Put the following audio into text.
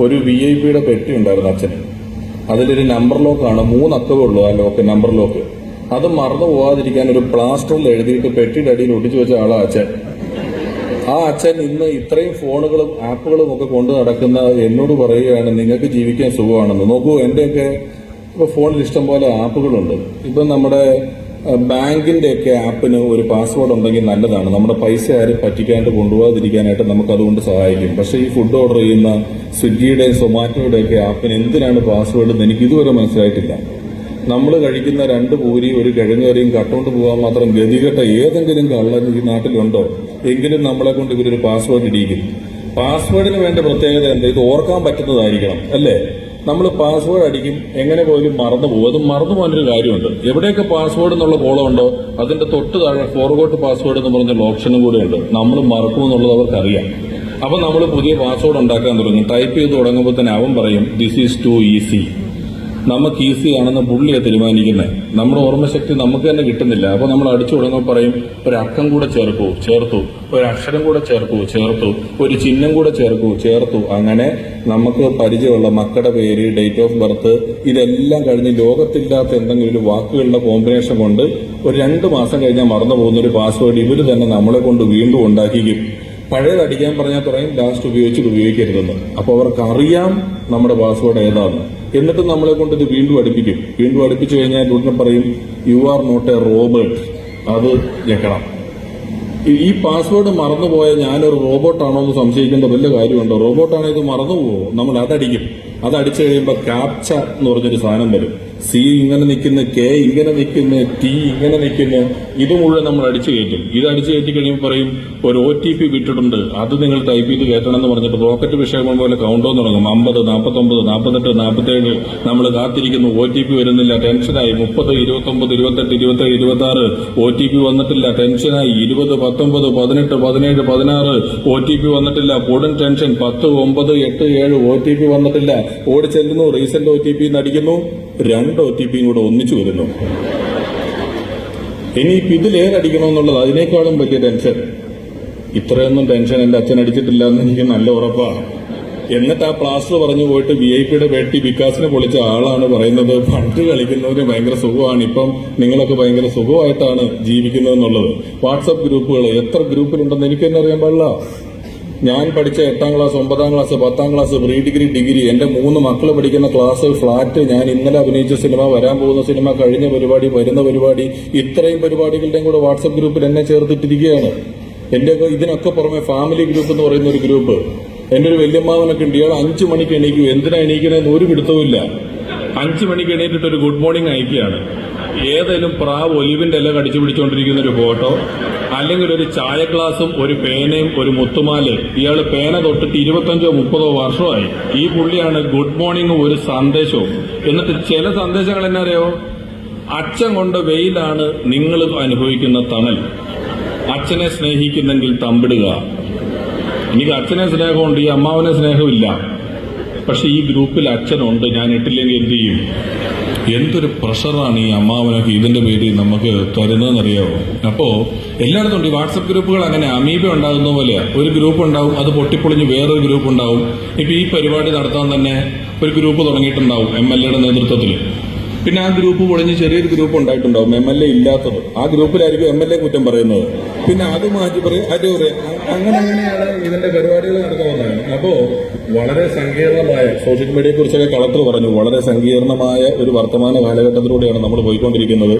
ഒരു VIP പെട്ടി ഉണ്ടായിരുന്നു അച്ഛന്. അതിലൊരു നമ്പർ ലോക്കാണ്, 3 അക്കമേ ഉള്ളൂ ആ ലോക്ക്, നമ്പർ ലോക്ക്. അത് മറന്നു പോകാതിരിക്കാൻ ഒരു പ്ലാസ്റ്ററിൽ എഴുതിയിട്ട് പെട്ടിയുടെ അടിയിൽ ഒട്ടിച്ചു വെച്ച ആളാ അച്ഛൻ. ആ അച്ഛൻ ഇന്ന് ഇത്രയും ഫോണുകളും ആപ്പുകളും ഒക്കെ കൊണ്ടു നടക്കുന്ന എന്നോട് പറയുകയാണ് നിങ്ങൾക്ക് ജീവിക്കാൻ സുഖമാണെന്ന്. നോക്കൂ, എന്റെയൊക്കെ ഇപ്പൊ ഫോണിൽ ഇഷ്ടം പോലെ ആപ്പുകളുണ്ട്. ഇപ്പൊ നമ്മുടെ ബാങ്കിന്റെ ഒക്കെ ആപ്പിന് ഒരു പാസ്വേഡ് ഉണ്ടെങ്കിൽ നല്ലതാണ്. നമ്മുടെ പൈസ ആരും പറ്റിക്കാണ്ട് കൊണ്ടുപോകാതിരിക്കാനായിട്ട് നമുക്ക് അതുകൊണ്ട് സഹായിക്കും. പക്ഷേ ഈ ഫുഡ് ഓർഡർ ചെയ്യുന്ന സ്വിഗ്ഗിയുടെയും സൊമാറ്റോയുടെ ഒക്കെ ആപ്പിന് എന്തിനാണ് പാസ്വേഡ് എന്ന് എനിക്ക് ഇതുവരെ മനസ്സിലായിട്ടില്ല. നമ്മൾ കഴിക്കുന്ന 2 പൂരി ഒരു കിഴങ്ങേറിയും കട്ടുകൊണ്ട് പോകാൻ മാത്രം ഗതികെട്ട ഏതെങ്കിലും കള്ളൻ ഈ നാട്ടിലുണ്ടോ? എങ്കിലും നമ്മളെ കൊണ്ട് ഇവരൊരു പാസ്വേഡ് ഇടിക്കും. പാസ്വേഡിന് വേണ്ട പ്രത്യേകത എന്താ? ഇത് ഓർക്കാൻ പറ്റുന്നതായിരിക്കണം, അല്ലേ? നമ്മൾ പാസ്വേഡ് അടിക്കും, എങ്ങനെ പോലും മറന്നു പോകും. അത് മറന്നു പോകാനൊരു കാര്യമുണ്ട്. എവിടെയൊക്കെ പാസ്വേഡ് എന്നുള്ള കോളം ഉണ്ടോ അതിന്റെ തൊട്ട് താഴെ ഫോർഗോട്ട് പാസ്വേഡ് എന്ന് പറഞ്ഞുള്ള ഓപ്ഷനും കൂടെ ഉണ്ട്. നമ്മൾ മറക്കുമെന്നുള്ളത് അവർക്കറിയാം. അപ്പൊ നമ്മൾ പുതിയ പാസ്വേഡ് ഉണ്ടാക്കാൻ തുടങ്ങും. ടൈപ്പ് ചെയ്ത് തുടങ്ങുമ്പോൾ തന്നെ അവൻ പറയും ദിസ് ഈസ് ടു ഈസി. നമുക്ക് ഈസി ആണെന്ന് പുള്ളിയെ തീരുമാനിക്കുന്നത്. നമ്മുടെ ഓർമ്മശക്തി നമുക്ക് തന്നെ കിട്ടുന്നില്ല. അപ്പൊ നമ്മൾ അടിച്ചു തുടങ്ങുമ്പോൾ പറയും ഒരു അക്കം കൂടെ ചേർത്തു, ഒരു അക്ഷരം കൂടെ ചേർത്തു, ഒരു ചിഹ്നം കൂടെ ചേർത്തു. അങ്ങനെ നമുക്ക് പരിചയമുള്ള മക്കളുടെ പേര്, ഡേറ്റ് ഓഫ് ബർത്ത്, ഇതെല്ലാം കഴിഞ്ഞ് ലോകത്തില്ലാത്ത എന്തെങ്കിലും ഒരു വാക്കുകളുടെ കോമ്പിനേഷൻ കൊണ്ട് ഒരു 2 മാസം കഴിഞ്ഞാൽ മറന്നു പോകുന്ന ഒരു പാസ്വേഡ് ഇവർ തന്നെ നമ്മളെ കൊണ്ട് വീണ്ടും ഉണ്ടാക്കിക്കും. പഴയത് അടിക്കാൻ പറഞ്ഞാൽ പറയും ലാസ്റ്റ് ഉപയോഗിക്കരുതെന്ന്. അപ്പൊ അവർക്ക് അറിയാം നമ്മുടെ പാസ്വേഡ് ഏതാന്ന്. എന്നിട്ട് നമ്മളെ കൊണ്ട് ഇത് വീണ്ടും അടുപ്പിച്ചു കഴിഞ്ഞാൽ ഉടനെ പറയും you are not a robot. അത് ഞെക്കണം. ഈ പാസ്വേഡ് മറന്നുപോയ ഞാനൊരു റോബോട്ടാണോ എന്ന് സംശയിക്കേണ്ട വല്ല കാര്യമുണ്ടോ? റോബോട്ടാണോ ഇത് മറന്നുപോകുമോ? നമ്മൾ അതടിക്കും. അതടിച്ചു കഴിയുമ്പോൾ ക്യാപ്ച എന്ന് പറഞ്ഞൊരു സാധനം വരും. സി ഇങ്ങനെ നിൽക്കുന്ന, കെ ഇങ്ങനെ നിൽക്കുന്ന, ടി ഇങ്ങനെ നിൽക്കുന്ന, ഇത് മുഴുവൻ നമ്മൾ അടിച്ചു കയറ്റും. ഇത് അടിച്ചു കയറ്റി കഴിയുമ്പോൾ പറയും ഒരു OTP വിട്ടിട്ടുണ്ട്, അത് നിങ്ങൾ ടൈപ്പ് ചെയ്ത് കയറ്റണം എന്ന് പറഞ്ഞിട്ട് റോക്കറ്റ് വിഷയം പോലെ കൗണ്ട് ഓൺ തുടങ്ങും. 50, 49, 48, 47. നമ്മൾ കാത്തിരിക്കുന്നു, OTP വരുന്നില്ല, ടെൻഷനായി. 30, 29, 28, 27, 26. OTP വന്നിട്ടില്ല, ടെൻഷനായി. 20, 19, 18, 17, 16. OTP വന്നിട്ടില്ല, പൊടും ടെൻഷൻ. 10, 9, 8, 7. OTP വന്നിട്ടില്ല. ഓടി ചെല്ലുന്നു, റീസെന്റ് OTP അടിക്കുന്നു. 2 OTPയും കൂടെ ഒന്നിച്ചു വരുന്നു. ഇനിയിപ്പോ ഇതിലേതടിക്കണമെന്നുള്ളത് അതിനേക്കാളും വലിയ ടെൻഷൻ. ഇത്രയൊന്നും ടെൻഷൻ എന്റെ അച്ഛൻ അടിച്ചിട്ടില്ല എന്ന് എനിക്ക് നല്ല ഉറപ്പാണ്. എന്നിട്ട് ആ പ്ലാസ്റ്റർ പറഞ്ഞു പോയിട്ട് VIP പെട്ടി വികാസിനെ പൊളിച്ച ആളാണ് പറയുന്നത് പണ്ട് കളിക്കുന്നവര് ഭയങ്കര സുഖമാണ്, ഇപ്പം നിങ്ങളൊക്കെ ഭയങ്കര സുഖമായിട്ടാണ് ജീവിക്കുന്നതെന്നുള്ളത്. വാട്സപ്പ് ഗ്രൂപ്പുകൾ എത്ര ഗ്രൂപ്പിലുണ്ടെന്ന് എനിക്ക് തന്നെ അറിയാൻ പാടില്ല. ഞാൻ പഠിച്ച 8ാം class, 9ാം class, 10ാം class, pre degree, എന്റെ 3 മക്കൾ പഠിക്കുന്ന ക്ലാസ്, ഫ്ളാറ്റ്, ഞാൻ ഇന്നലെ അഭിനയിച്ച സിനിമ, വരാൻ പോകുന്ന സിനിമ, കഴിഞ്ഞ പരിപാടി, വരുന്ന പരിപാടി, ഇത്രയും പരിപാടികളുടെയും കൂടെ വാട്സപ്പ് ഗ്രൂപ്പിൽ എന്നെ ചേർത്തിട്ടിരിക്കുകയാണ്. എന്റെ ഇതിനൊക്കെ പുറമെ ഫാമിലി ഗ്രൂപ്പ് എന്ന് പറയുന്ന ഒരു ഗ്രൂപ്പ്. എന്റെ ഒരു വല്യമ്മാവനൊക്കെ ഉണ്ട്. ഇയാൾ 5 മണിക്ക് എണീക്കും. എന്തിനാ എണീക്കണമെന്ന് ഒരു പിടുത്തവുമില്ല. 5 മണിക്ക് എണീറ്റിട്ട് ഒരു ഗുഡ് മോർണിംഗ് അയക്കുകയാണ്. ഏതെങ്കിലും പ്രാവ് ഒലിവിന്റെ ഇല കടിച്ചു പിടിച്ചുകൊണ്ടിരിക്കുന്ന ഒരു ഫോട്ടോ, അല്ലെങ്കിൽ ഒരു ചായ ഗ്ലാസും ഒരു പേനയും ഒരു മുത്തുമാല്. ഇയാള് പേന തൊട്ടിട്ട് 25 30 വർഷമായി. ഈ പുള്ളിയാണ് ഗുഡ് മോർണിംഗ് ഒരു സന്ദേശവും. എന്നിട്ട് ചില സന്ദേശങ്ങൾ എന്നാ അറിയോ? അച്ഛൻ കൊണ്ട് വെയിലാണ് നിങ്ങൾ അനുഭവിക്കുന്ന തണൽ. അച്ഛനെ സ്നേഹിക്കുന്നെങ്കിൽ തമ്പിടുക. എനിക്ക് അച്ഛനെ സ്നേഹമുണ്ട്, ഈ അമ്മാവനെ സ്നേഹമില്ല. പക്ഷെ ഈ ഗ്രൂപ്പിൽ അച്ഛനുണ്ട്, ഞാൻ ഇട്ടില്ലെങ്കിൽ എന്ത് ചെയ്യും? എന്തൊരു പ്രഷറാണ് ഈ അമ്മാവനൊക്കെ ഇതിന്റെ പേരിൽ നമുക്ക് തരുന്നതെന്നറിയാവോ? അപ്പോ എല്ലായിടത്തും ഉണ്ട് ഈ വാട്സപ്പ് ഗ്രൂപ്പുകൾ. അങ്ങനെ അമീബ ഉണ്ടാകുന്ന പോലെ ഒരു ഗ്രൂപ്പ് ഉണ്ടാവും, അത് പൊട്ടിപ്പൊളിഞ്ഞ് വേറൊരു ഗ്രൂപ്പ് ഉണ്ടാവും. ഇപ്പൊ ഈ പരിപാടി നടത്താൻ തന്നെ ഒരു ഗ്രൂപ്പ് തുടങ്ങിയിട്ടുണ്ടാവും MLAയുടെ നേതൃത്വത്തിൽ. പിന്നെ ആ ഗ്രൂപ്പ് പൊളിഞ്ഞ് ചെറിയൊരു ഗ്രൂപ്പ് ഉണ്ടായിട്ടുണ്ടാവും, MLA ഇല്ലാത്തത്. ആ ഗ്രൂപ്പിലായിരിക്കും MLA കുറ്റം പറയുന്നത്. പിന്നെ അത് മാറ്റി പറയും, അത് പറയും. അങ്ങനെയാണ് ഇതിന്റെ പരിപാടികൾ നടക്കുന്നത്. അപ്പോ വളരെ സങ്കീർണമായ സോഷ്യൽ മീഡിയയെ കുറിച്ചൊക്കെ കളക്ടർ പറഞ്ഞു, വളരെ സങ്കീർണമായ ഒരു വർത്തമാന കാലഘട്ടത്തിലൂടെയാണ് നമ്മൾ പോയിക്കൊണ്ടിരിക്കുന്നത്.